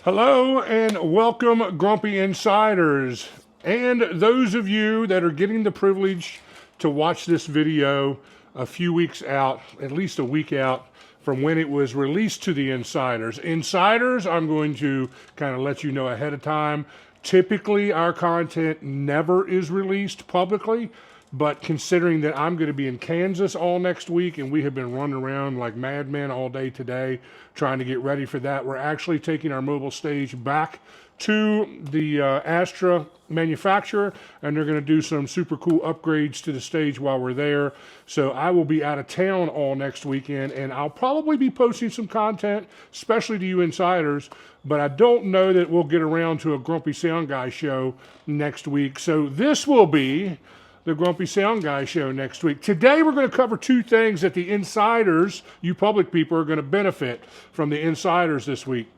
Hello and welcome, Grumpy Insiders, and those of you that are getting the privilege to watch this video a few weeks out, at least a week out from when it was released to the insiders. Insiders, I'm going to kind of let you know ahead of time. Typically, our content never is released publicly, but considering that I'm going to be in Kansas all next week and we have been running around like madmen all day today trying to get ready for that, we're actually taking our mobile stage back to the Astra manufacturer, and they're going to do some super cool upgrades to the stage while we're there. So I will be out of town all next weekend, and I'll probably be posting some content, especially to you insiders, but I don't know that we'll get around to a Grumpy Sound Guy show next week. So this will be the Grumpy Sound Guy show next week. Today we're going to cover two things that the insiders, you public people, are going to benefit from the insiders this week.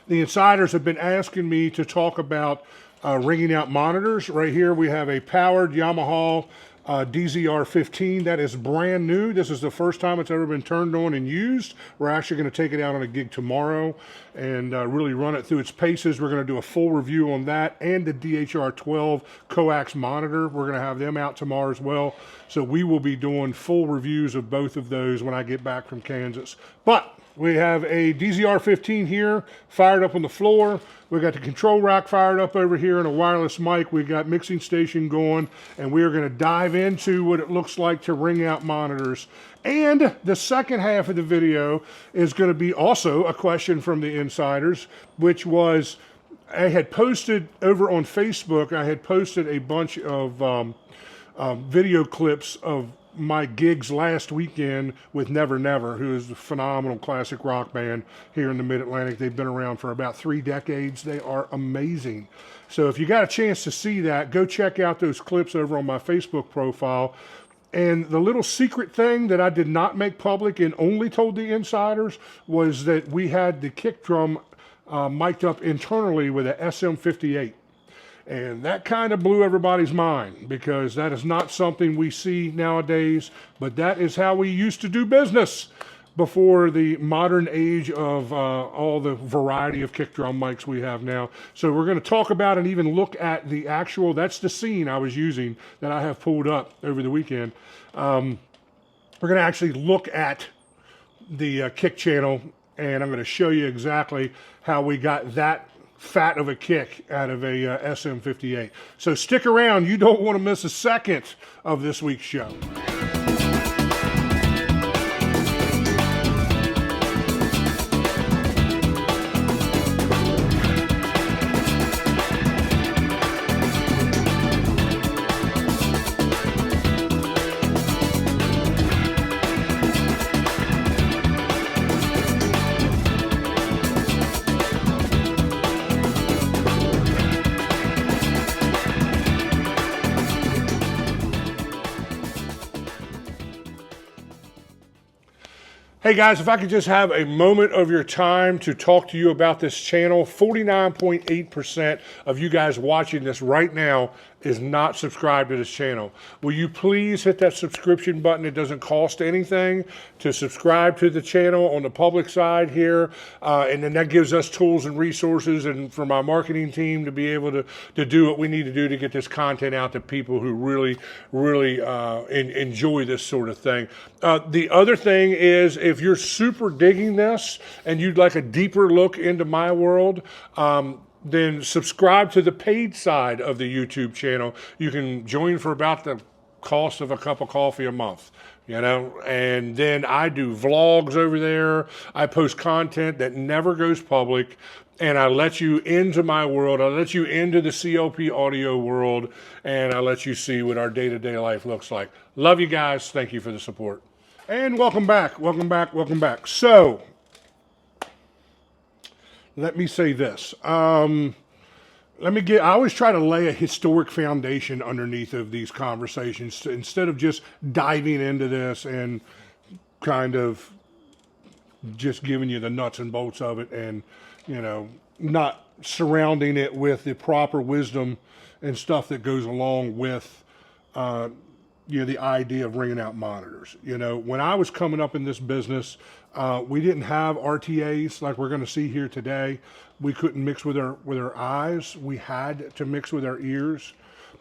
The insiders have been asking me to talk about ringing out monitors. Right here we have a powered Yamaha DZR15 that is brand new. This is the first time it's ever been turned on and used. We're actually going to take it out on a gig tomorrow and really run it through its paces. We're going to do a full review on that and the DHR12 coax monitor. We're going to have them out tomorrow as well. So we will be doing full reviews of both of those when I get back from Kansas. But we have a DZR15 here fired up on the floor. We got the control rack fired up over here and a wireless mic. We got mixing station going, and we are going to dive into what it looks like to ring out monitors. And the second half of the video is going to be also a question from the insiders, which was, I had posted over on Facebook, I had posted a bunch of video clips of my gigs last weekend with Never Never, who is a phenomenal classic rock band here in the Mid-Atlantic. They've been around for about 3 decades. They are amazing. So if you got a chance to see that, go check out those clips over on my Facebook profile. And the little secret thing that I did not make public and only told the insiders was that we had the kick drum mic'd up internally with a SM58. And that kind of blew everybody's mind because that is not something we see nowadays, but that is how we used to do business before the modern age of all the variety of kick drum mics we have now. So we're going to talk about and even look at the actual, that's the scene I was using that I have pulled up over the weekend. We're going to actually look at the kick channel, and I'm going to show you exactly how we got that fat of a kick out of a SM58. So stick around. You don't want to miss a second of this week's show. Hey guys, if I could just have a moment of your time to talk to you about this channel. 49.8% of you guys watching this right now is not subscribed to this channel. Will you please hit that subscription button? It doesn't cost anything to subscribe to the channel on the public side here. And then that gives us tools and resources and for my marketing team to be able to do what we need to do to get this content out to people who really enjoy this sort of thing. The other thing is, if you're super digging this and you'd like a deeper look into my world, then subscribe to the paid side of the YouTube channel. You can join for about the cost of a cup of coffee a month, you know, and then I do vlogs over there. I post content that never goes public, and I let you into my world. I let you into the CLP audio world, and I let you see what our day-to-day life looks like. Love you guys. Thank you for the support. And welcome back, welcome back, welcome back. So, let me say this. I always try to lay a historic foundation underneath of these conversations instead of just diving into this and kind of just giving you the nuts and bolts of it and, you know, not surrounding it with the proper wisdom and stuff that goes along with the idea of ringing out monitors. When I was coming up in this business, we didn't have RTAs like we're going to see here today. We couldn't mix with our eyes. We had to mix with our ears,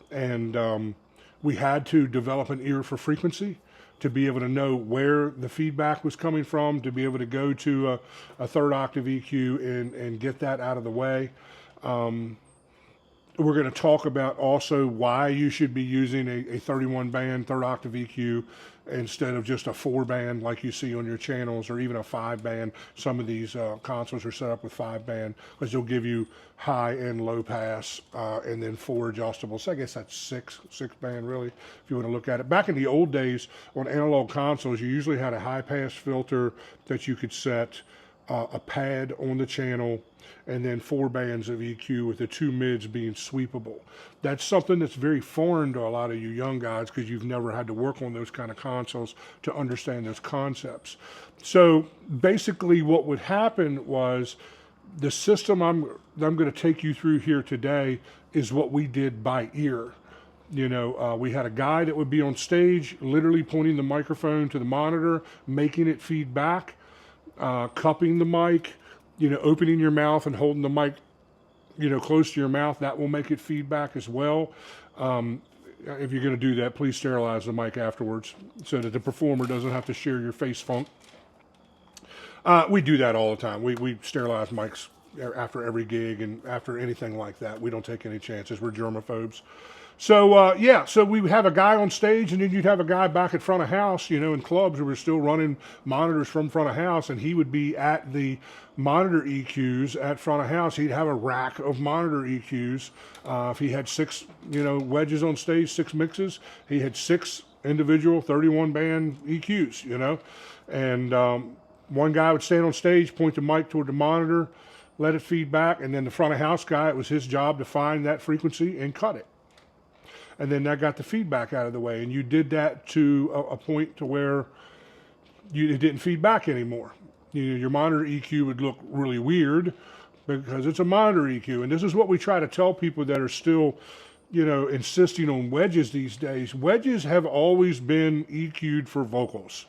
and we had to develop an ear for frequency to be able to know where the feedback was coming from, to be able to go to a third octave EQ and get that out of the way. We're going to talk about also why you should be using a 31 band third octave EQ instead of just a 4 band like you see on your channels, or even a 5 band. Some of these consoles are set up with 5 band because they'll give you high and low pass, and then 4 adjustable. So I guess that's six band really, if you want to look at it. Back in the old days on analog consoles, you usually had a high pass filter that you could set, a pad on the channel, and then 4 bands of EQ with the 2 mids being sweepable. That's something that's very foreign to a lot of you young guys because you've never had to work on those kind of consoles to understand those concepts. So basically what would happen was the system I'm going to take you through here today is what we did by ear. We had a guy that would be on stage literally pointing the microphone to the monitor, making it feed back, cupping the mic, opening your mouth and holding the mic, close to your mouth. That will make it feedback as well. If you're going to do that, please sterilize the mic afterwards so that the performer doesn't have to share your face funk. We do that all the time. We sterilize mics after every gig and after anything like that. We don't take any chances. We're germaphobes. So, so we would have a guy on stage, and then you'd have a guy back at front of house, in clubs where we're still running monitors from front of house, and he would be at the monitor EQs at front of house. He'd have a rack of monitor EQs. If he had 6, wedges on stage, 6 mixes, he had 6 individual 31 band EQs, and one guy would stand on stage, point the mic toward the monitor, let it feed back, and then the front of house guy, it was his job to find that frequency and cut it. And then that got the feedback out of the way. And you did that to a point to where it didn't feed back anymore. Your monitor EQ would look really weird because it's a monitor EQ. And this is what we try to tell people that are still, insisting on wedges these days. Wedges have always been EQ'd for vocals.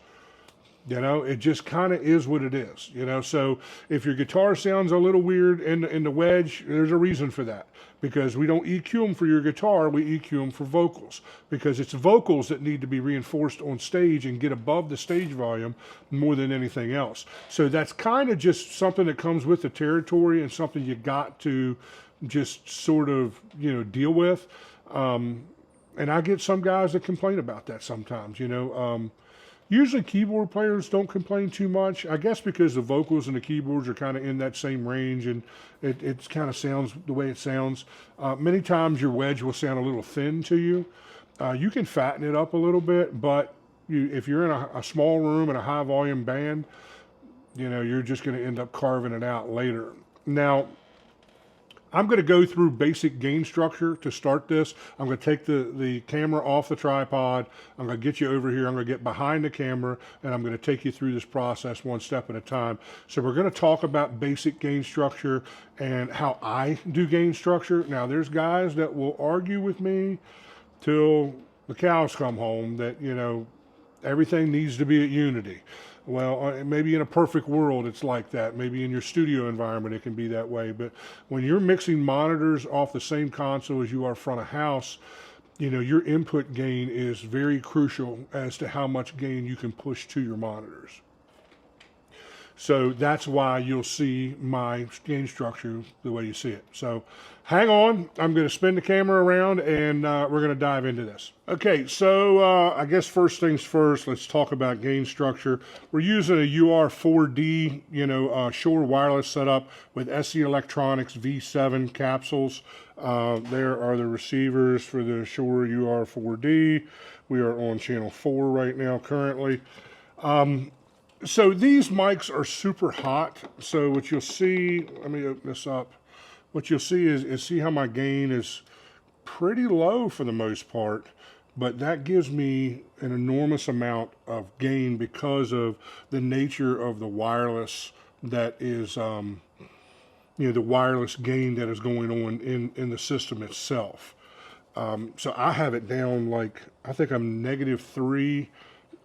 It just kind of is what it is, So if your guitar sounds a little weird in the wedge, there's a reason for that. Because we don't EQ them for your guitar, we EQ them for vocals. Because it's vocals that need to be reinforced on stage and get above the stage volume more than anything else. So that's kind of just something that comes with the territory and something you got to just sort of, deal with. And I get some guys that complain about that sometimes, Usually keyboard players don't complain too much, I guess because the vocals and the keyboards are kind of in that same range, and it kind of sounds the way it sounds. Many times your wedge will sound a little thin to you. You can fatten it up a little bit, but if you're in a small room and a high volume band, you're just going to end up carving it out later. Now, I'm going to go through basic gain structure to start this. I'm going to take the camera off the tripod. I'm going to get you over here. I'm going to get behind the camera, and I'm going to take you through this process one step at a time. So we're going to talk about basic gain structure and how I do gain structure. Now, there's guys that will argue with me till the cows come home that, everything needs to be at unity. Well, maybe in a perfect world it's like that. Maybe in your studio environment it can be that way. But when you're mixing monitors off the same console as you are front of house, your input gain is very crucial as to how much gain you can push to your monitors. So that's why you'll see my gain structure the way you see it. So hang on, I'm going to spin the camera around and we're going to dive into this. Okay, so I guess first things first, let's talk about gain structure. We're using a UR4D, Shure wireless setup with SE Electronics V7 capsules. There are the receivers for the Shure UR4D. We are on channel 4 right now currently. So these mics are super hot. So what you'll see, let me open this up. What you'll see is see how my gain is pretty low for the most part, but that gives me an enormous amount of gain because of the nature of the wireless that is, the wireless gain that is going on in the system itself. So I have it down like, I think I'm -3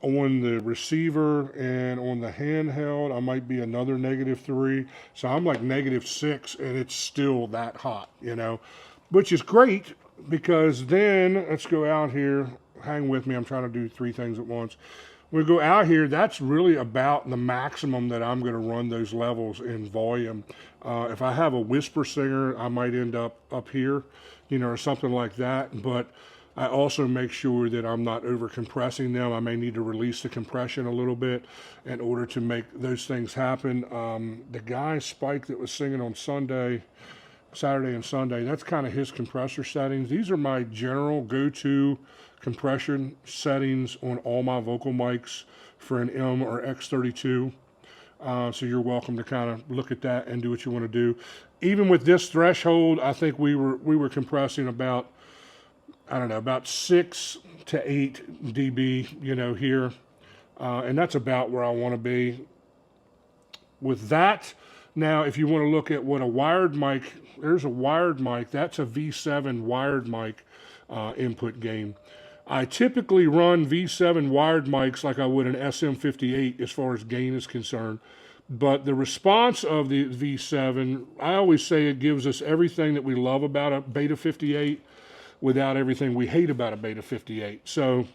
on the receiver, and on the handheld, I might be another -3. So I'm like -6, and it's still that hot, you know, which is great because then let's go out here. Hang with me. I'm trying to do 3 things at once. We go out here, that's really about the maximum that I'm going to run those levels in volume. If I have a whisper singer, I might end up here, you know, or something like that. But I also make sure that I'm not over compressing them. I may need to release the compression a little bit in order to make those things happen. The guy, Spike, that was singing on Saturday and Sunday, that's kind of his compressor settings. These are my general go-to compression settings on all my vocal mics for an M or X32. So you're welcome to kind of look at that and do what you want to do. Even with this threshold, I think we were compressing about, I don't know, about 6 to 8 dB, you know, here. And that's about where I want to be with that. Now, if you want to look at what a wired mic, there's a wired mic. That's a V7 wired mic input gain. I typically run V7 wired mics like I would an SM58 as far as gain is concerned. But the response of the V7, I always say it gives us everything that we love about a Beta 58 without everything we hate about a Beta 58. So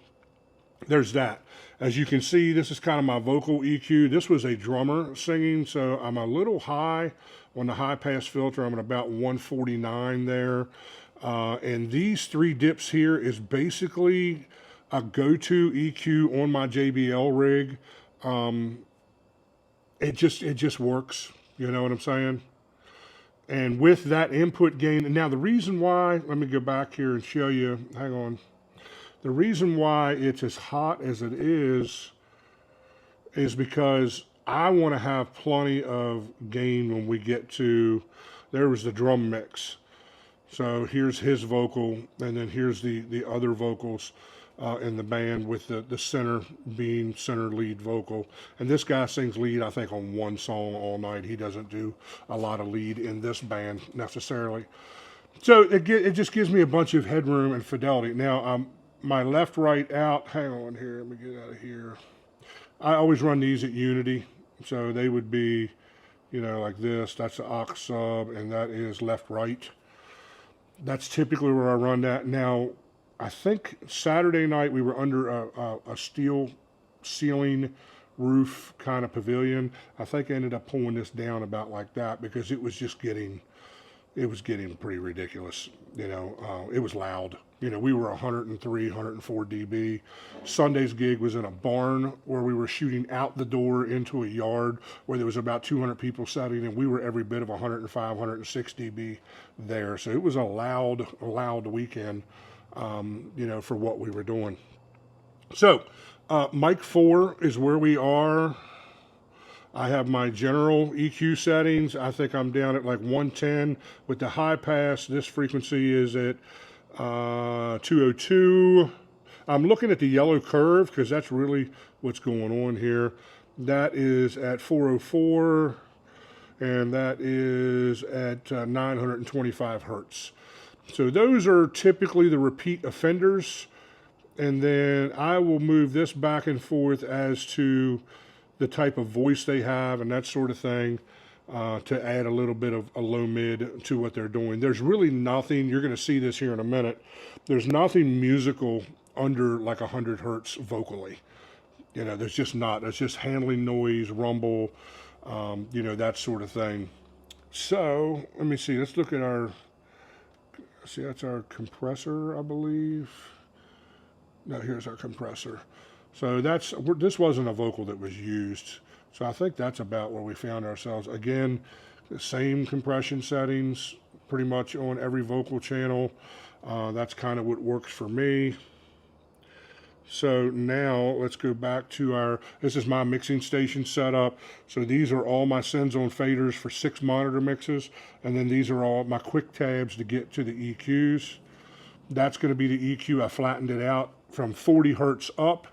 there's that. As you can see, this is kind of my vocal EQ. This was a drummer singing, so I'm a little high on the high pass filter. I'm at about 149 there. And these 3 dips here is basically a go-to EQ on my JBL rig. It just works, you know what I'm saying? And with that input gain, and now the reason why, let me go back here and show you, hang on. The reason why it's as hot as it is because I want to have plenty of gain when we get to, there was the drum mix. So here's his vocal, and then here's the other vocals in the band with the center being center lead vocal. And this guy sings lead, I think, on 1 song all night. He doesn't do a lot of lead in this band necessarily. So it just gives me a bunch of headroom and fidelity. Now, my left, right, out, hang on here, let me get out of here. I always run these at Unity. So they would be, you know, like this. That's the aux sub, and that is left, right. That's typically where I run that. Now, I think Saturday night we were under a steel ceiling roof kind of pavilion. I think I ended up pulling this down about like that because it was just getting pretty ridiculous. You know, it was loud. You know, we were 103, 104 dB. Sunday's gig was in a barn where we were shooting out the door into a yard where there was about 200 people sitting, and we were every bit of 105, 106 dB there. So it was a loud weekend, you know, for what we were doing. So, mic 4 is where we are. I have my general EQ settings. I think I'm down at like 110 with the high pass. This frequency is at 202. I'm looking at the yellow curve because that's really what's going on here. That is at 404, and that is at 925 hertz. So those are typically the repeat offenders. And then I will move this back and forth as to the type of voice they have and that sort of thing, to add a little bit of a low mid to what they're doing. There's really nothing, you're going to see this here in a minute, there's nothing musical under like 100 hertz vocally. You know, there's just not. It's just handling noise, rumble, you know, that sort of thing. So let me see, let's look at our, see, that's our compressor, I believe. No, here's our compressor. So this wasn't a vocal that was used. So I think that's about where we found ourselves. Again, the same compression settings pretty much on every vocal channel. That's kind of what works for me. So now let's go back to this is my mixing station setup. So these are all my Senzone faders for 6 monitor mixes. And then these are all my quick tabs to get to the EQs. That's going to be the EQ. I flattened it out from 40 hertz up.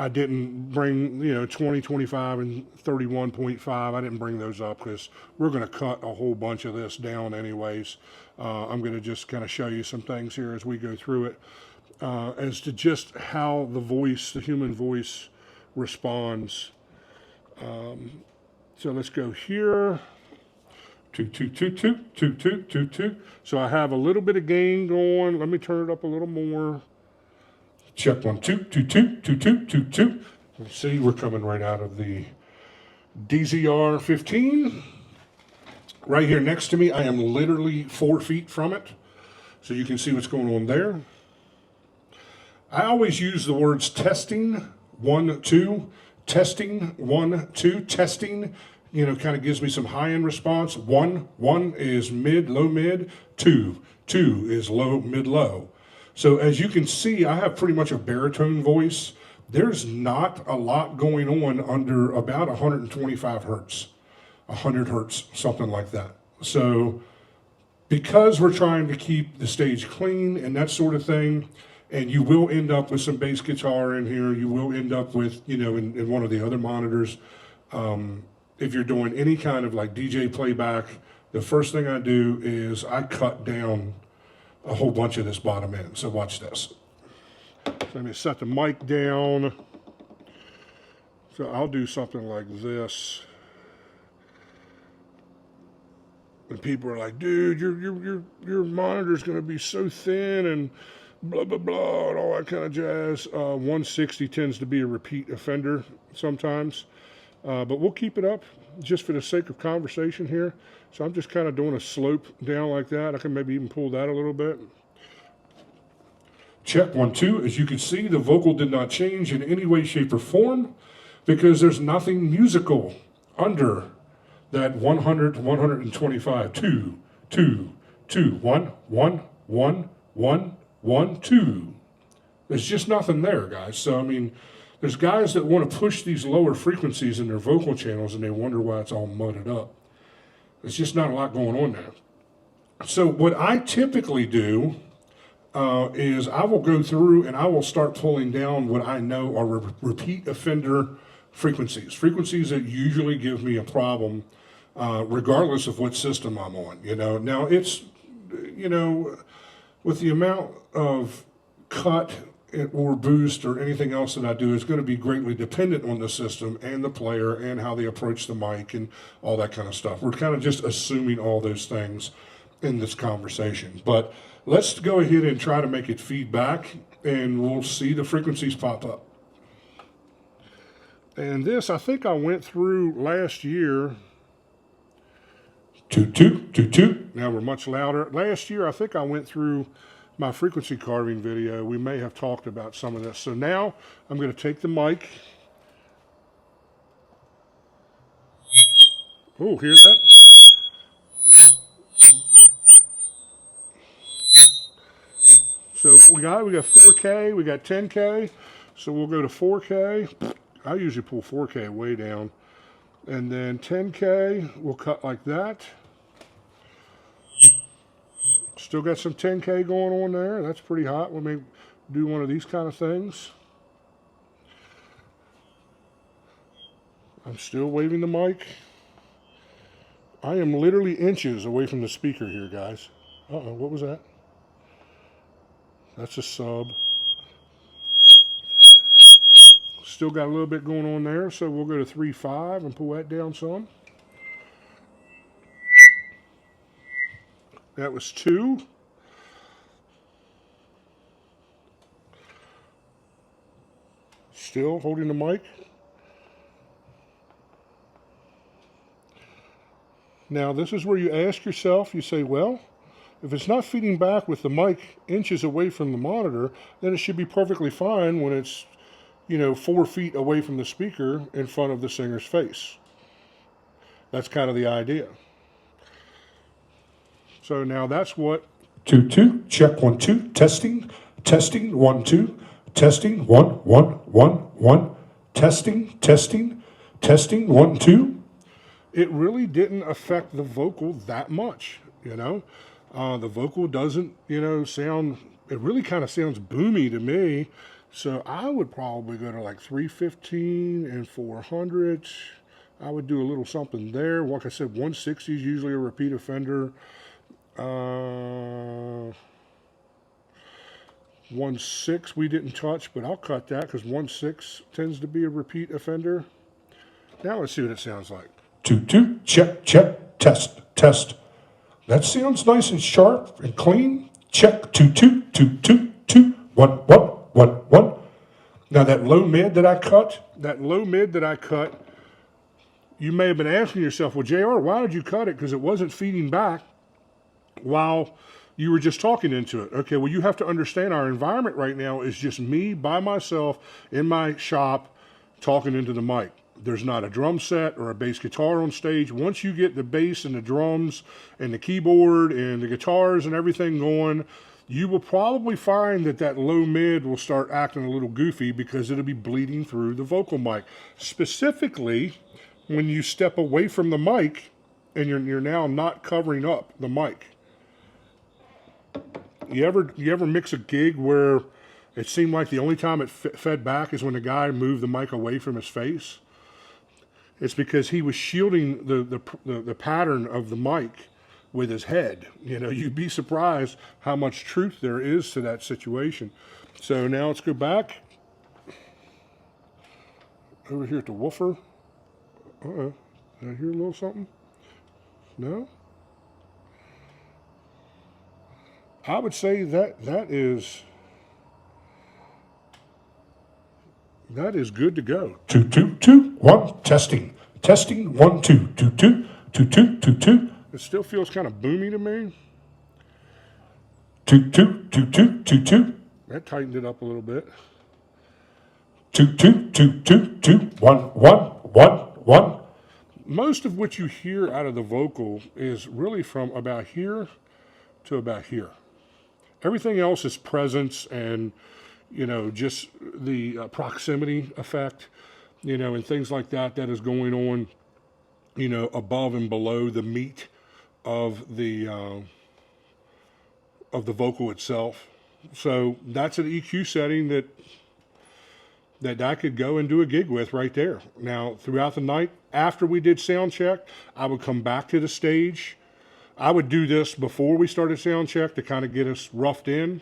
I didn't bring, 20, 25, and 31.5. I didn't bring those up because we're going to cut a whole bunch of this down anyways. I'm going to just kind of show you some things here as we go through it as to just how the human voice responds. So let's go here. 2, 2, 2, 2, 2, 2, 2, 2. So I have a little bit of gain going. Let me turn it up a little more. Check 1, 2, 2, 2, 2, 2, 2, 2. See, we're coming right out of the DZR-15. Right here next to me, I am literally 4 feet from it. So you can see what's going on there. I always use the words testing, 1, 2, testing, 1, 2, testing. Kind of gives me some high-end response. 1 is mid, low, mid. 2 is low, mid, low. So as you can see, I have pretty much a baritone voice. There's not a lot going on under about 125 hertz, 100 hertz, something like that. So because we're trying to keep the stage clean and that sort of thing, and you will end up with some bass guitar in here, you will end up with, in one of the other monitors, if you're doing any kind of like DJ playback, the first thing I do is I cut down a whole bunch of this bottom end. So watch this. So let me set the mic down. So I'll do something like this. And people are like, dude, your monitor's gonna be so thin and blah, blah, blah, and all that kind of jazz. 160 tends to be a repeat offender sometimes. But we'll keep it up just for the sake of conversation here. So I'm just kind of doing a slope down like that. I can maybe even pull that a little bit. Check 1, 2. As you can see, the vocal did not change in any way, shape, or form because there's nothing musical under that 100 to 125. 2, 2, 2, 1, 1, 1, 1, 1, 2. There's just nothing there, guys. So, I mean, there's guys that want to push these lower frequencies in their vocal channels and they wonder why it's all mudded up. There's just not a lot going on there. So what I typically do is I will go through and I will start pulling down what I know are repeat offender frequencies that usually give me a problem regardless of what system I'm on. Now it's, with the amount of cut or boost or anything else that I do is going to be greatly dependent on the system and the player and how they approach the mic and all that kind of stuff. We're kind of just assuming all those things in this conversation. But let's go ahead and try to make it feedback and we'll see the frequencies pop up. And this, I think I went through last year. 2, 2, 2, 2. Now we're much louder. Last year, I think I went through my frequency carving video. We may have talked about some of this. So now I'm going to take the mic. Oh, hear that? So we got 4K, we got 10K. So we'll go to 4K. I usually pull 4K way down. And then 10K, we'll cut like that. Still got some 10K going on there. That's pretty hot. Let me do one of these kind of things. I'm still waving the mic. I am literally inches away from the speaker here, guys. Uh-oh, what was that? That's a sub. Still got a little bit going on there, so we'll go to 3.5 and pull that down some. That was 2. Still holding the mic. Now this is where you ask yourself, you say, well, if it's not feeding back with the mic inches away from the monitor, then it should be perfectly fine when it's, 4 feet away from the speaker in front of the singer's face. That's kind of the idea. So now that's what 2, 2, check 1, 2, testing, 1, 2, testing, 1, 1, 1, 1, testing, 1, 2. It really didn't affect the vocal that much, The vocal doesn't, sound, it really kind of sounds boomy to me. So I would probably go to like 315 and 400. I would do a little something there. Like I said, 160 is usually a repeat offender. 1.6 we didn't touch, but I'll cut that because 1.6 tends to be a repeat offender. Now let's see what it sounds like. 2, 2, check, check, test, test. That sounds nice and sharp and clean. Check, 2, 2, 2, 2, 2, 1, 1, 1, 1. Now that low mid that I cut, you may have been asking yourself, well, JR, why did you cut it? Because it wasn't feeding back while you were just talking into it. Okay, well, you have to understand our environment right now is just me by myself in my shop talking into the mic. There's not a drum set or a bass guitar on stage. Once you get the bass and the drums and the keyboard and the guitars and everything going, you will probably find that that low mid will start acting a little goofy because it'll be bleeding through the vocal mic. Specifically, when you step away from the mic and you're now not covering up the mic. You ever mix a gig where it seemed like the only time it fed back is when the guy moved the mic away from his face? It's because he was shielding the pattern of the mic with his head. You know, you'd be surprised how much truth there is to that situation. So now let's go back over here at the woofer. Uh-oh, did I hear a little something? No? I would say that is good to go. 2, 2, 2, 1, testing. Testing, 1, 2, 2, 2, 2, 2, 2, 2. It still feels kind of boomy to me. 2, 2, 2, 2, 2, 2. That tightened it up a little bit. 2, 2, 2, 2, 2, 1, 1, 1, 1. Most of what you hear out of the vocal is really from about here to about here. Everything else is presence and, you know, just the proximity effect, you know, and things like that is going on, you know, above and below the meat of the vocal itself. So that's an EQ setting that I could go and do a gig with right there. Now, throughout the night, after we did sound check, I would come back to the stage. I would do this before we started sound check to kind of get us roughed in.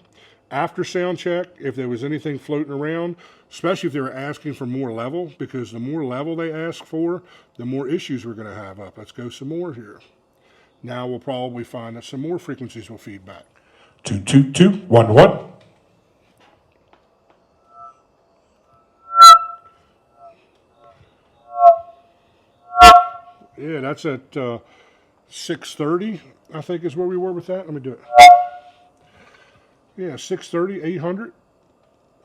After sound check, if there was anything floating around, especially if they were asking for more level, because the more level they ask for, the more issues we're going to have up. Let's go some more here. Now we'll probably find that some more frequencies will feed back. 2, 2, 2, 1, 1. Yeah, that's at 630, I think is where we were with that. Let me do it. Yeah, 630, 800,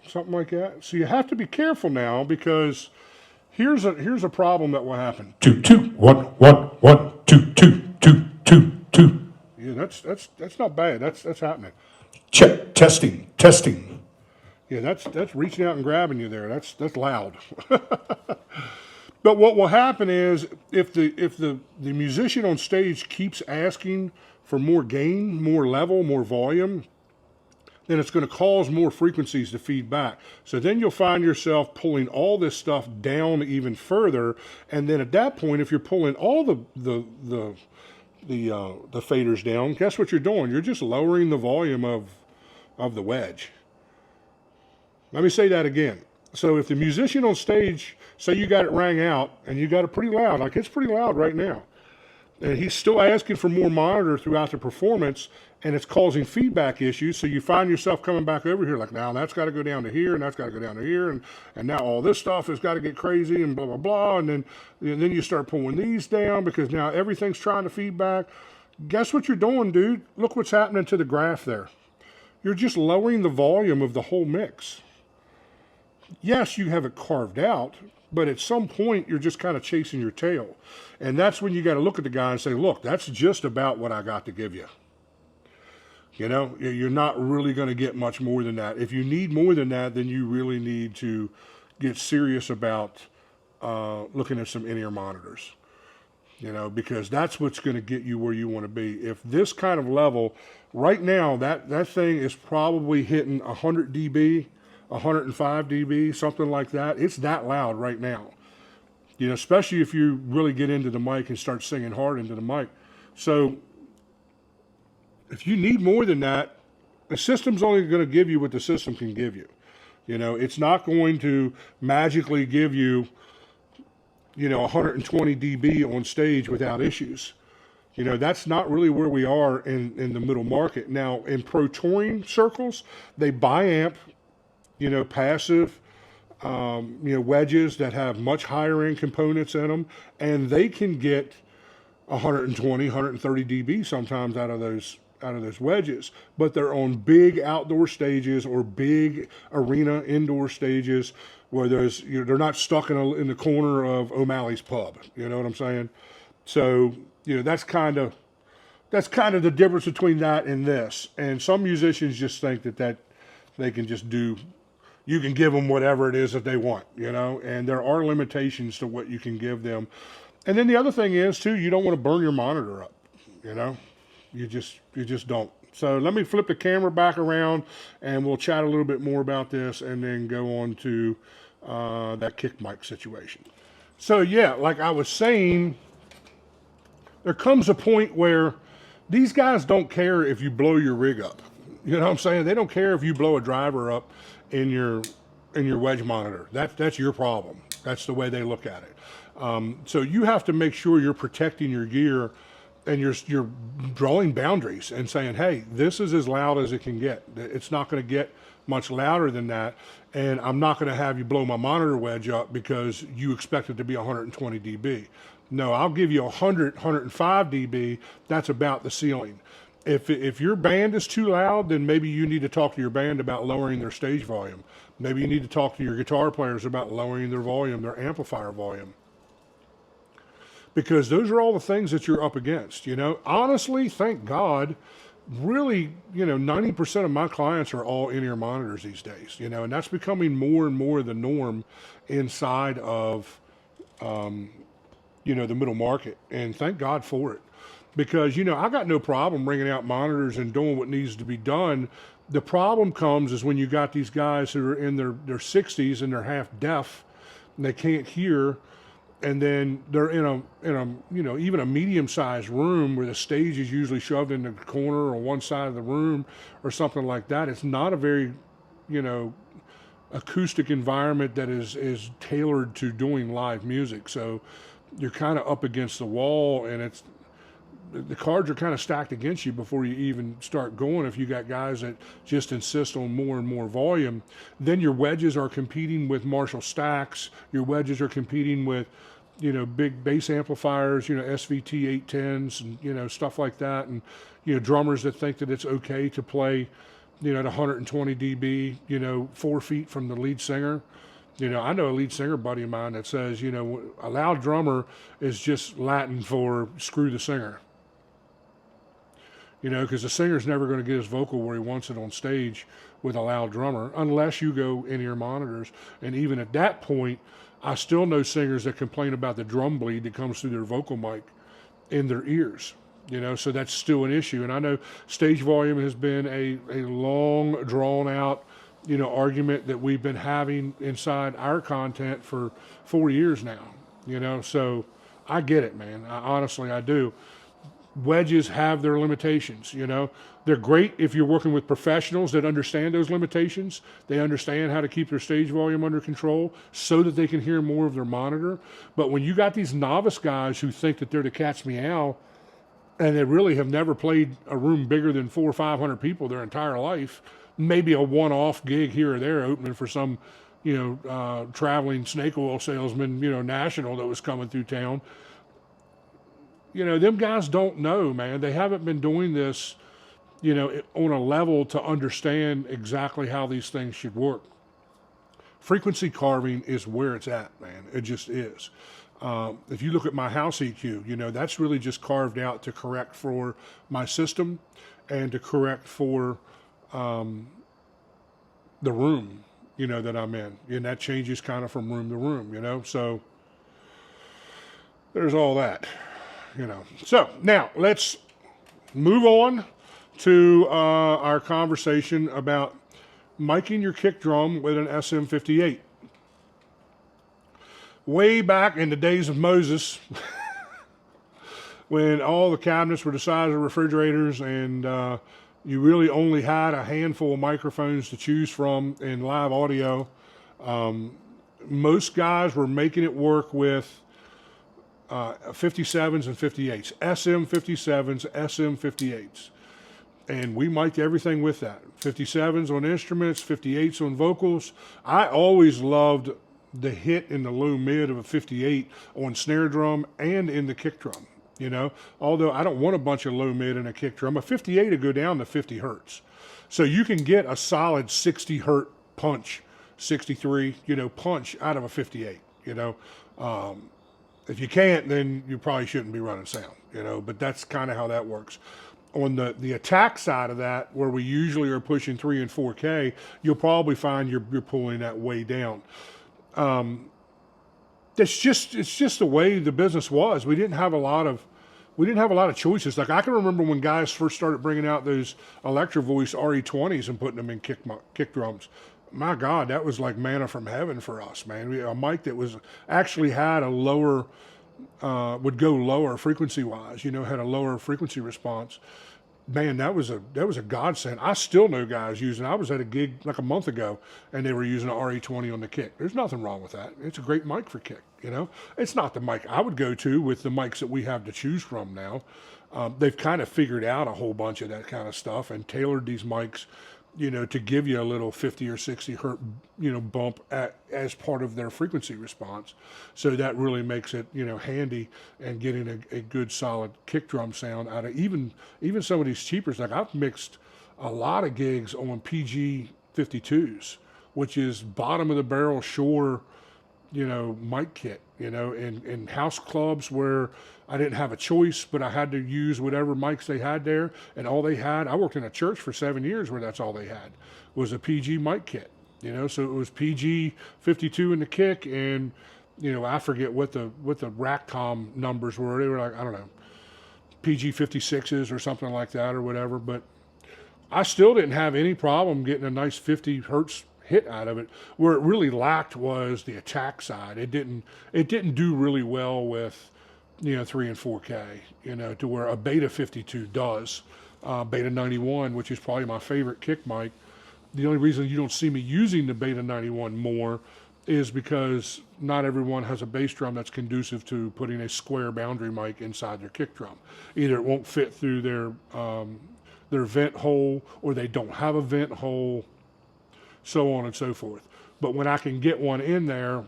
something like that. So you have to be careful now because here's a problem that will happen. 2, 2, 1, 1, 1, 2, 2, 2, 2, 2. Yeah, that's not bad. That's happening. Check, testing, testing. Yeah, that's reaching out and grabbing you there. That's loud. But what will happen is if the musician on stage keeps asking for more gain, more level, more volume, then it's going to cause more frequencies to feed back. So then you'll find yourself pulling all this stuff down even further, and then at that point, if you're pulling all the faders down, guess what you're doing? You're just lowering the volume of the wedge. Let me say that again. So if the musician on stage, say you got it rang out and you got it pretty loud, like it's pretty loud right now, and he's still asking for more monitor throughout the performance, and it's causing feedback issues, so you find yourself coming back over here like, now that's got to go down to here, and that's got to go down to here, and now all this stuff has got to get crazy, and blah, blah, blah, and then you start pulling these down because now everything's trying to feed back. Guess what you're doing, dude? Look what's happening to the graph there. You're just lowering the volume of the whole mix. Yes, you have it carved out, but at some point you're just kind of chasing your tail. And that's when you got to look at the guy and say, look, that's just about what I got to give you. You know, you're not really going to get much more than that. If you need more than that, then you really need to get serious about looking at some in-ear monitors. You know, because that's what's going to get you where you want to be. If this kind of level, right now, that thing is probably hitting 100 dB 105 dB, something like that. It's that loud right now. You know, especially if you really get into the mic and start singing hard into the mic. So if you need more than that, the system's only going to give you what the system can give you. You know, it's not going to magically give you, you know, 120 dB on stage without issues. You know, that's not really where we are in the middle market. Now, in pro touring circles, they buy amp, you know, passive, you know, wedges that have much higher end components in them, and they can get 120, 130 dB sometimes out of those wedges. But they're on big outdoor stages or big arena indoor stages where there's, you know, they're not stuck in the corner of O'Malley's Pub. You know what I'm saying? So, you know, that's kind of the difference between that and this. And some musicians just think that they can just do, you can give them whatever it is that they want, you know, and there are limitations to what you can give them. And then the other thing is too, you don't want to burn your monitor up, you know, you just don't. So let me flip the camera back around and we'll chat a little bit more about this and then go on to that kick mic situation. So yeah, like I was saying, there comes a point where these guys don't care if you blow your rig up. You know what I'm saying? They don't care if you blow a driver up in your wedge monitor. That's your problem. That's the way they look at it. So you have to make sure you're protecting your gear and you're drawing boundaries and saying, hey, this is as loud as it can get. It's not going to get much louder than that. And I'm not going to have you blow my monitor wedge up because you expect it to be 120 dB. No, I'll give you 100, 105 dB. That's about the ceiling. If your band is too loud, then maybe you need to talk to your band about lowering their stage volume. Maybe you need to talk to your guitar players about lowering their volume, their amplifier volume. Because those are all the things that you're up against, you know. Honestly, thank God, really, you know, 90% of my clients are all in-ear monitors these days, you know, and that's becoming more and more the norm inside of, you know, the middle market, and thank God for it. Because, you know, I got no problem bringing out monitors and doing what needs to be done. The problem comes is when you got these guys who are in their 60s and they're half deaf and they can't hear, and then they're in a you know, even a medium-sized room where the stage is usually shoved in the corner or one side of the room or something like that. It's not a very, you know, acoustic environment that is tailored to doing live music. So you're kind of up against the wall, and the cards are kind of stacked against you before you even start going. If you got guys that just insist on more and more volume, then your wedges are competing with Marshall stacks. Your wedges are competing with, you know, big bass amplifiers, you know, SVT 810s and, you know, stuff like that. And, you know, drummers that think that it's okay to play, you know, at 120 dB, you know, 4 feet from the lead singer. You know, I know a lead singer buddy of mine that says, you know, a loud drummer is just Latin for screw the singer. You know, because the singer's never going to get his vocal where he wants it on stage with a loud drummer unless you go in-ear monitors. And even at that point, I still know singers that complain about the drum bleed that comes through their vocal mic in their ears. You know, so that's still an issue. And I know stage volume has been a long, drawn-out, you know, argument that we've been having inside our content for 4 years now, you know, so I get it, man. Honestly, I do. Wedges have their limitations, you know. They're great if you're working with professionals that understand those limitations. They understand how to keep their stage volume under control so that they can hear more of their monitor. But when you got these novice guys who think that they're the cat's meow and they really have never played a room bigger than 400 or 500 people their entire life, maybe a one-off gig here or there opening for some, you know, traveling snake oil salesman, you know, national that was coming through town. You know, them guys don't know, man. They haven't been doing this, you know, on a level to understand exactly how these things should work. Frequency carving is where it's at, man. It just is. If you look at my house EQ, you know, that's really just carved out to correct for my system and to correct for the room, you know, that I'm in. And that changes kind of from room to room, you know. So there's all that, you know. So now let's move on to our conversation about miking your kick drum with an SM58. Way back in the days of Moses, when all the cabinets were the size of refrigerators and you really only had a handful of microphones to choose from in live audio, most guys were making it work with 57s and 58s, SM57s, SM58s. And we mic'd everything with that. 57s on instruments, 58s on vocals. I always loved the hit in the low mid of a 58 on snare drum and in the kick drum. You know, although I don't want a bunch of low mid in a kick drum, a 58 will go down to 50 hertz. So you can get a solid 60 hertz punch, 63, you know, punch out of a 58, you know. If you can't, then you probably shouldn't be running sound, you know, but that's kind of how that works. On the attack side of that, where we usually are pushing 3 and 4K, you'll probably find you're pulling that way down. It's just the way the business was. We didn't have a lot of choices. Like I can remember when guys first started bringing out those Electro Voice RE20s and putting them in kick drums. My God, that was like manna from heaven for us, man. A mic that was actually had a lower, would go lower frequency wise, you know, had a lower frequency response. Man, that was a godsend. I still know guys using. I was at a gig like a month ago, and they were using an RE20 on the kick. There's nothing wrong with that. It's a great mic for kick. You know, it's not the mic I would go to with the mics that we have to choose from now. They've kind of figured out a whole bunch of that kind of stuff and tailored these mics, you know, to give you a little 50 or 60 hertz, you know, bump as part of their frequency response. So that really makes it, you know, handy and getting a good solid kick drum sound out of even some of these cheapers. Like I've mixed a lot of gigs on PG 52s, which is bottom of the barrel Shure, you know, mic kit, you know, in house clubs where I didn't have a choice, but I had to use whatever mics they had there. And all they had, I worked in a church for 7 years where that's all they had was a PG mic kit, you know, so it was PG 52 in the kick. And, you know, I forget what the rack tom numbers were. They were like, I don't know, PG 56s or something like that or whatever. But I still didn't have any problem getting a nice 50 hertz hit out of it. Where it really lacked was the attack side. It didn't do really well with, you know, 3 and 4K, you know, to where a Beta 52 does. Beta 91, which is probably my favorite kick mic. The only reason you don't see me using the Beta 91 more is because not everyone has a bass drum that's conducive to putting a square boundary mic inside their kick drum. Either it won't fit through their vent hole, or they don't have a vent hole, so on and so forth. But when I can get one in there,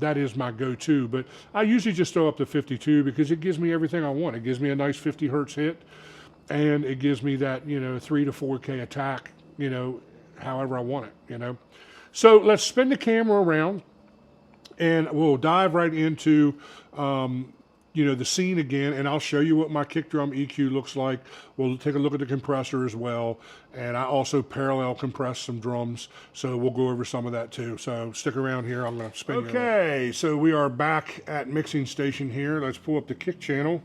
that is my go-to. But I usually just throw up the 52 because it gives me everything I want. It gives me a nice 50 hertz hit, and it gives me that, you know, 3 to 4K attack, you know, however I want it, you know. So let's spin the camera around, and we'll dive right into, you know, the scene again, and I'll show you what my kick drum EQ looks like. We'll take a look at the compressor as well, and I also parallel compress some drums, so we'll go over some of that too. So stick around here, I'm gonna spin you around. Okay, so we are back at mixing station here. Let's pull up the kick channel.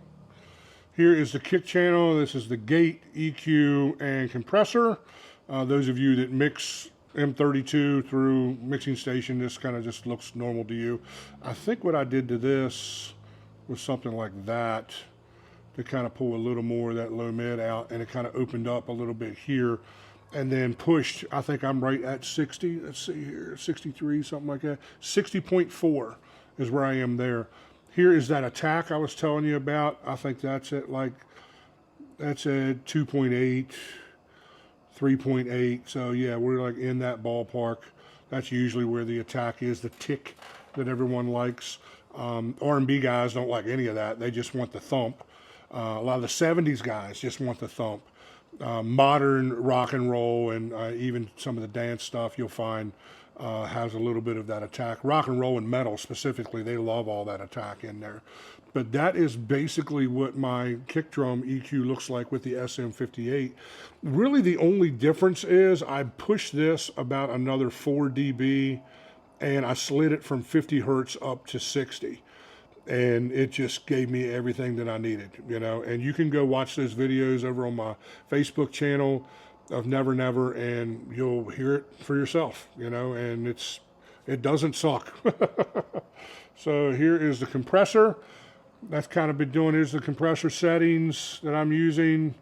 Here is the kick channel. This is the gate, EQ, and compressor. Those of you that mix M32 through mixing station, this kind of just looks normal to you. I think what I did to this was something like that to kind of pull a little more of that low mid out, and it kind of opened up a little bit here and then pushed. I think I'm right at 60. Let's see here, 63, something like that. 60.4 is where I am there. Here is that attack I was telling you about. I think that's at 2.8, 3.8. So yeah, we're like in that ballpark. That's usually where the attack is, the tick that everyone likes. R&B guys don't like any of that. They just want the thump. A lot of the 70s guys just want the thump. Modern rock and roll and even some of the dance stuff you'll find has a little bit of that attack. Rock and roll and metal specifically, they love all that attack in there. But that is basically what my kick drum EQ looks like with the SM58. Really the only difference is I pushed this about another 4 dB and I slid it from 50 hertz up to 60. And it just gave me everything that I needed, you know. And you can go watch those videos over on my Facebook channel. Never Never, and you'll hear it for yourself, and it doesn't suck. So here is the compressor. That's kind of been doing. Here's the compressor settings that I'm using.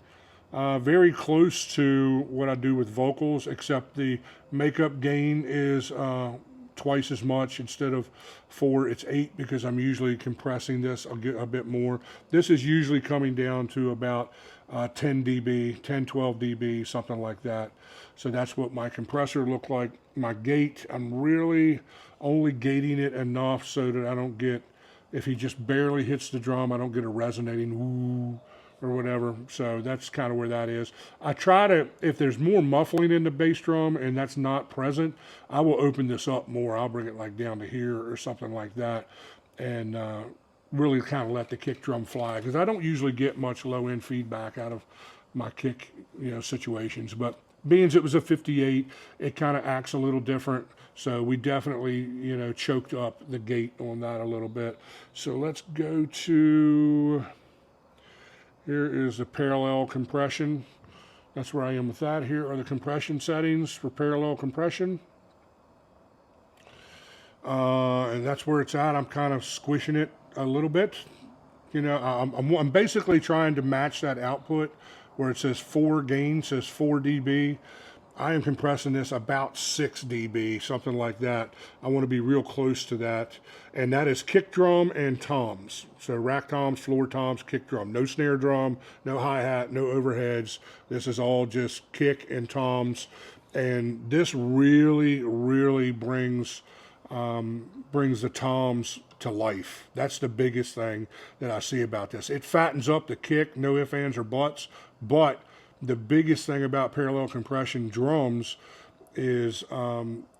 Very close to what I do with vocals, except the makeup gain is twice as much. Instead of 4, it's 8, because I'm usually compressing this a bit more. This is usually coming down to about 10 dB, 10, 12 dB, something like that. So that's what my compressor looked like. My gate, I'm really only gating it enough so that I don't get, if he just barely hits the drum, I don't get a resonating woo or whatever. So that's kind of where that is. I try to, if there's more muffling in the bass drum and that's not present, I will open this up more. I'll bring it like down to here or something like that, and really kind of let the kick drum fly, because I don't usually get much low end feedback out of my kick situations. But being as it was a 58, it kind of acts a little different. So we definitely, choked up the gate on that a little bit. So let's go to, here is the parallel compression. That's where I am with that. Here are the compression settings for parallel compression. And that's where it's at. I'm kind of squishing it a little bit. I'm basically trying to match that output where it says 4 gain, says 4 dB. I am compressing this about 6 dB, something like that. I want to be real close to that. And that is kick drum and toms. So rack toms, floor toms, kick drum. No snare drum, no hi-hat, no overheads. This is all just kick and toms. And this really, really brings the toms to life. That's the biggest thing that I see about this. It fattens up the kick, no ifs, ands, or buts, but the biggest thing about parallel compression drums is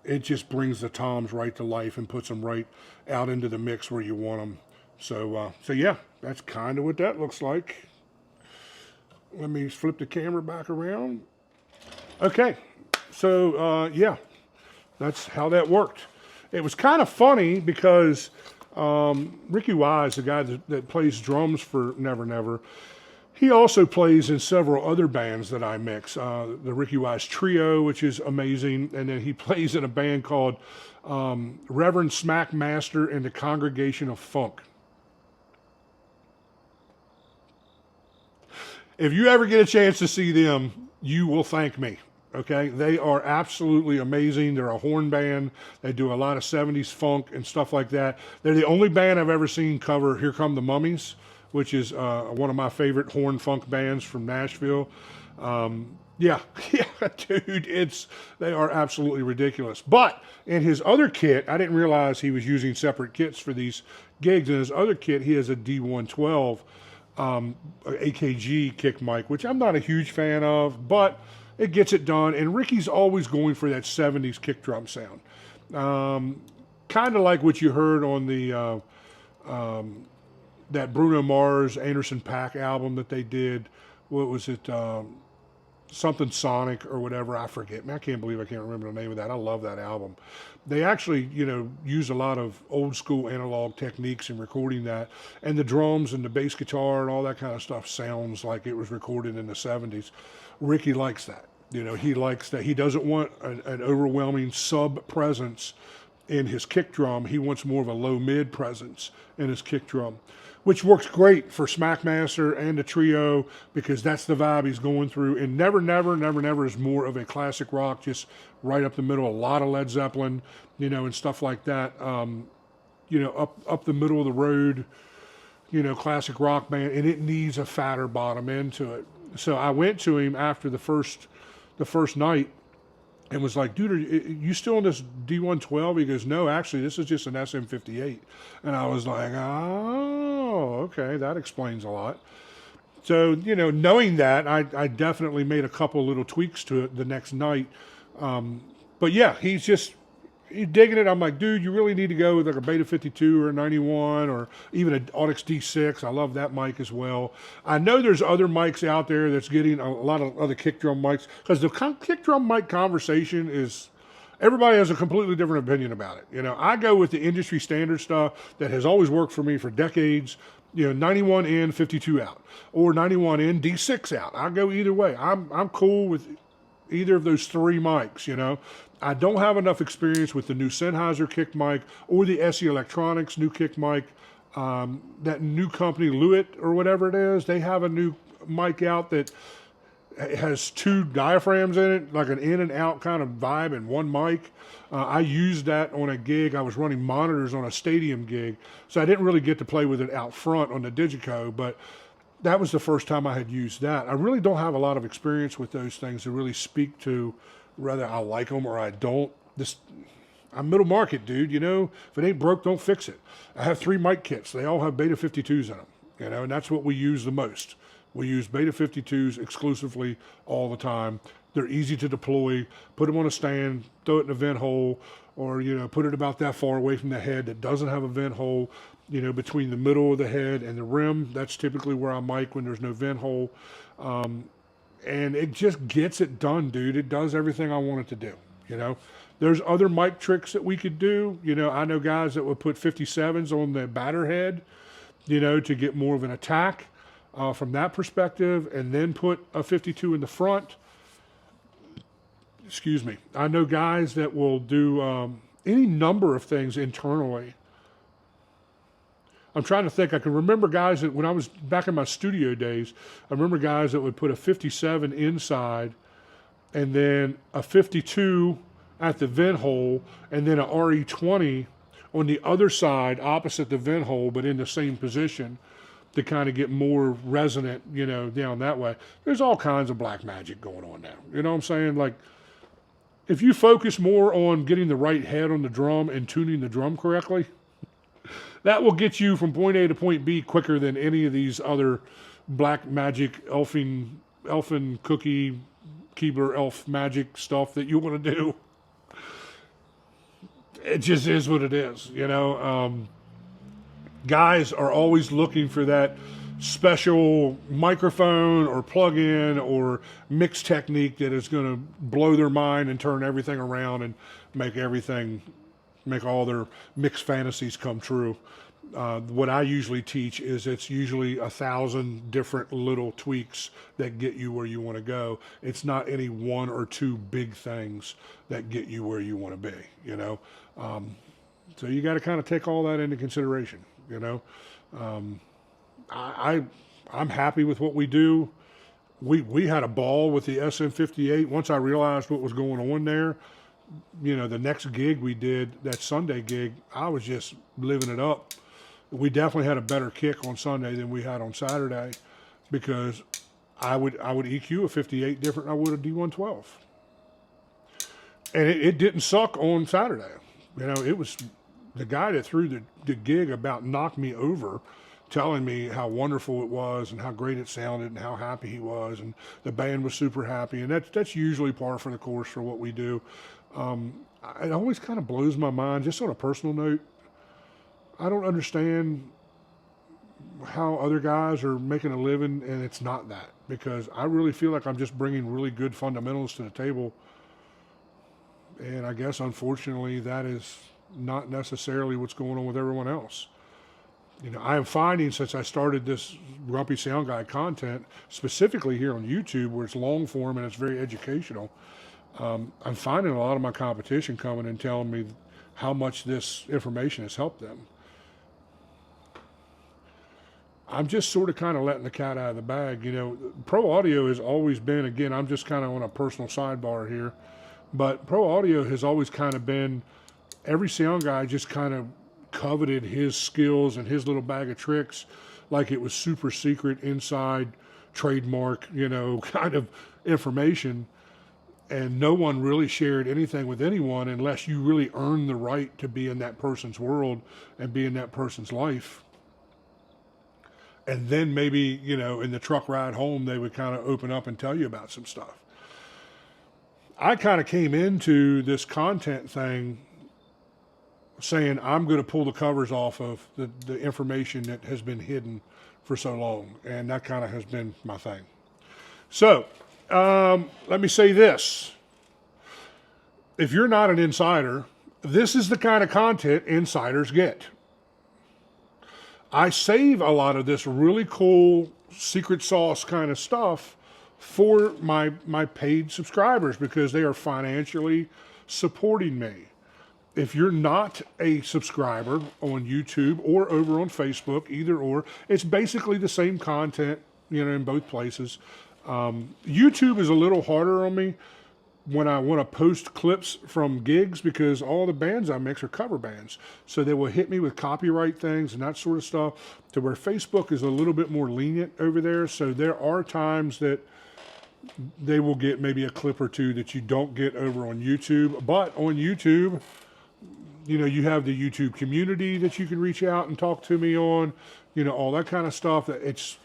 it just brings the toms right to life and puts them right out into the mix where you want them. So yeah, that's kind of what that looks like. Let me flip the camera back around. Okay, so yeah, that's how that worked. It was kind of funny because Ricky Wise, the guy that plays drums for Never Never, he also plays in several other bands that I mix. The Ricky Wise Trio, which is amazing. And then he plays in a band called Reverend Smack Master and the Congregation of Funk. If you ever get a chance to see them, you will thank me. Okay, they are absolutely amazing. They're a horn band. They do a lot of 70s funk and stuff like that. They're the only band I've ever seen cover Here Come the Mummies, which is one of my favorite horn funk bands from Nashville. Yeah, dude, they are absolutely ridiculous. But in his other kit, I didn't realize he was using separate kits for these gigs. In his other kit, he has a D112 AKG kick mic, which I'm not a huge fan of, but it gets it done. And Ricky's always going for that 70s kick drum sound. Kind of like what you heard on the that Bruno Mars Anderson .Paak album that they did. What was it? Something Sonic or whatever. I forget. Man, I can't believe I can't remember the name of that. I love that album. They actually, use a lot of old school analog techniques in recording that. And the drums and the bass guitar and all that kind of stuff sounds like it was recorded in the 70s. Ricky likes that. He likes that. He doesn't want an overwhelming sub presence in his kick drum. He wants more of a low mid presence in his kick drum, which works great for Smackmaster and the Trio, because that's the vibe he's going through. And Never Never is more of a classic rock, just right up the middle. A lot of Led Zeppelin, and stuff like that. Up the middle of the road, classic rock band, and it needs a fatter bottom end to it. So I went to him after the first night and was like, dude, are you still in this D112? He goes, no, actually, this is just an SM58. And I was like, oh, okay, that explains a lot. So, knowing that, I definitely made a couple little tweaks to it the next night. But yeah, he's digging it. I'm like, dude, you really need to go with like a Beta 52 or a 91 or even an Audix D6. I love that mic as well. I know there's other mics out there that's getting a lot of other kick drum mics, because the kick drum mic conversation is, everybody has a completely different opinion about it. I go with the industry standard stuff that has always worked for me for decades. 91 in, 52 out, or 91 in, D6 out. I go either way. I'm cool with either of those three mics, you know. I don't have enough experience with the new Sennheiser kick mic or the SE Electronics new kick mic. That new company, Lewitt or whatever it is, they have a new mic out that has two diaphragms in it, like an in and out kind of vibe, and one mic. I used that on a gig. I was running monitors on a stadium gig, so I didn't really get to play with it out front on the Digico, but that was the first time I had used that. I really don't have a lot of experience with those things to really speak to whether I like them or I don't. I'm middle market, dude, you know. If it ain't broke, don't fix it. I have 3 mic kits. They all have Beta 52s in them, you know, and that's what we use the most. We use Beta 52s exclusively all the time. They're easy to deploy. Put them on a stand, throw it in a vent hole, or, you know, put it about that far away from the head that doesn't have a vent hole, you know, between the middle of the head and the rim. That's typically where I mic when there's no vent hole. And it just gets it done, dude. It does everything I want it to do, you know. There's other mic tricks that we could do. You know, I know guys that would put 57s on the batter head, you know, to get more of an attack from that perspective, and then put a 52 in the front. Excuse me. I know guys that will do any number of things internally. I'm trying to think. I can remember guys that when I was back in my studio days, I remember guys that would put a 57 inside and then a 52 at the vent hole, and then a RE20 on the other side opposite the vent hole, but in the same position to kind of get more resonant, you know, down that way. There's all kinds of black magic going on now. You know what I'm saying? Like, if you focus more on getting the right head on the drum and tuning the drum correctly, that will get you from point A to point B quicker than any of these other black magic, elfin cookie, Keebler elf magic stuff that you want to do. It just is what it is, you know. Guys are always looking for that special microphone or plug-in or mix technique that is going to blow their mind and turn everything around and make all their mix fantasies come true. What I usually teach is it's usually 1,000 different little tweaks that get you where you want to go. It's not any one or two big things that get you where you want to be, you know. So you got to kind of take all that into consideration, you know. I'm happy with what we do. We had a ball with the SM58. Once I realized what was going on there, you know, the next gig we did, that Sunday gig, I was just living it up. We definitely had a better kick on Sunday than we had on Saturday, because I would EQ a 58 different than I would a D112. And it didn't suck on Saturday. You know, it was the guy that threw the gig about knocked me over, telling me how wonderful it was and how great it sounded and how happy he was, and the band was super happy. And that's usually par for the course for what we do. It always kind of blows my mind, just on a personal note. I don't understand how other guys are making a living and it's not that, because I really feel like I'm just bringing really good fundamentals to the table. And I guess, unfortunately, that is not necessarily what's going on with everyone else. You know, I am finding, since I started this Grumpy Sound Guy content, specifically here on YouTube, where it's long form and it's very educational, I'm finding a lot of my competition coming and telling me how much this information has helped them. I'm just sort of kind of letting the cat out of the bag. You know, Pro Audio has always been, again, I'm just kind of on a personal sidebar here, but Pro Audio has always kind of been, every sound guy just kind of coveted his skills and his little bag of tricks like it was super secret, inside, trademark, you know, kind of information. And no one really shared anything with anyone unless you really earned the right to be in that person's world and be in that person's life. And then maybe, you know, in the truck ride home, they would kind of open up and tell you about some stuff. I kind of came into this content thing saying I'm going to pull the covers off of the information that has been hidden for so long. And that kind of has been my thing. So, let me say this. If you're not an insider, this is the kind of content insiders get. I save a lot of this really cool secret sauce kind of stuff for my paid subscribers because they are financially supporting me. If you're not a subscriber on YouTube or over on Facebook, either or, it's basically the same content, in both places. YouTube is a little harder on me when I want to post clips from gigs because all the bands I mix are cover bands. So they will hit me with copyright things and that sort of stuff, to where Facebook is a little bit more lenient over there. So there are times that they will get maybe a clip or two that you don't get over on YouTube. But on YouTube, you have the YouTube community that you can reach out and talk to me on, all that kind of stuff. That it's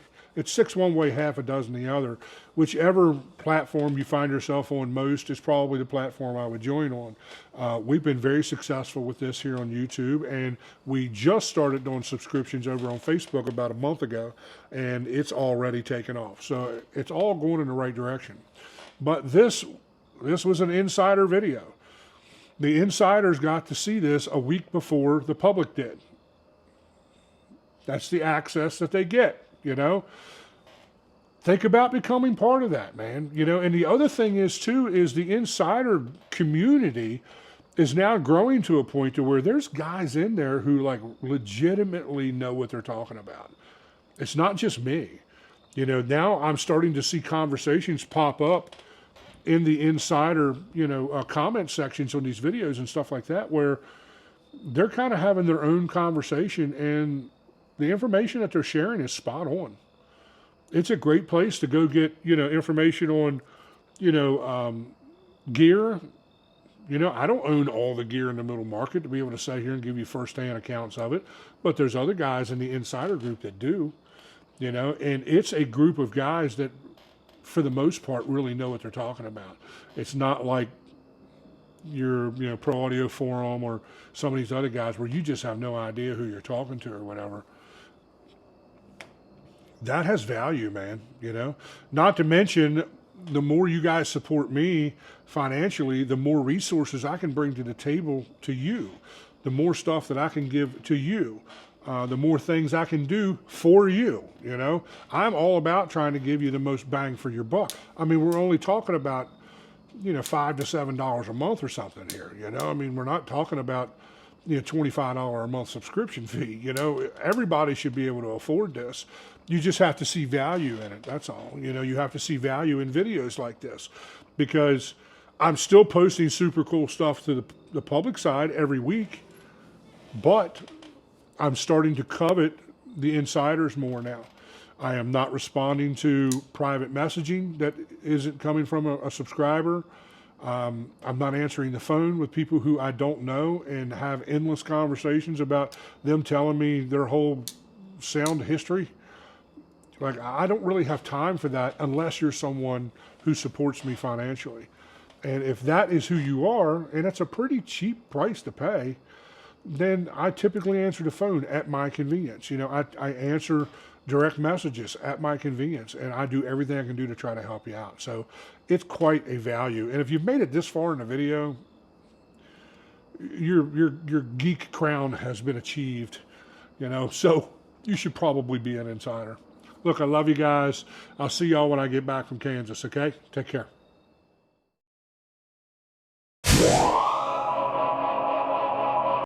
six one way, half a dozen the other. Whichever platform you find yourself on most is probably the platform I would join on. We've been very successful with this here on YouTube, and we just started doing subscriptions over on Facebook about a month ago, and it's already taken off. So it's all going in the right direction. But this was an insider video. The insiders got to see this a week before the public did. That's the access that they get, Think about becoming part of that, man. And the other thing is, too, is the insider community is now growing to a point to where there's guys in there who, like, legitimately know what they're talking about. It's not just me. Now I'm starting to see conversations pop up in the insider, comment sections on these videos and stuff like that, where they're kind of having their own conversation, and the information that they're sharing is spot on. It's a great place to go get, information on, gear. I don't own all the gear in the middle market to be able to sit here and give you firsthand accounts of it, but there's other guys in the insider group that do, and it's a group of guys that, for the most part, really know what they're talking about. It's not like your Pro Audio Forum or some of these other guys where you just have no idea who you're talking to or whatever. That has value, man. Not to mention, the more you guys support me financially, the more resources I can bring to the table to you, the more stuff that I can give to you. The more things I can do for you, I'm all about trying to give you the most bang for your buck. I mean, we're only talking about, $5 to $7 a month or something here, we're not talking about, $25 a month subscription fee. Everybody should be able to afford this. You just have to see value in it. That's all. You have to see value in videos like this, because I'm still posting super cool stuff to the public side every week, but I'm starting to covet the insiders more now. I am not responding to private messaging that isn't coming from a subscriber. I'm not answering the phone with people who I don't know and have endless conversations about them telling me their whole sound history. Like, I don't really have time for that unless you're someone who supports me financially. And if that is who you are, and it's a pretty cheap price to pay, then I typically answer the phone at my convenience. I answer direct messages at my convenience, and I do everything I can do to try to help you out. So it's quite a value. And if you've made it this far in the video, your geek crown has been achieved, so you should probably be an insider. Look, I love you guys. I'll see y'all when I get back from Kansas, okay? Take care.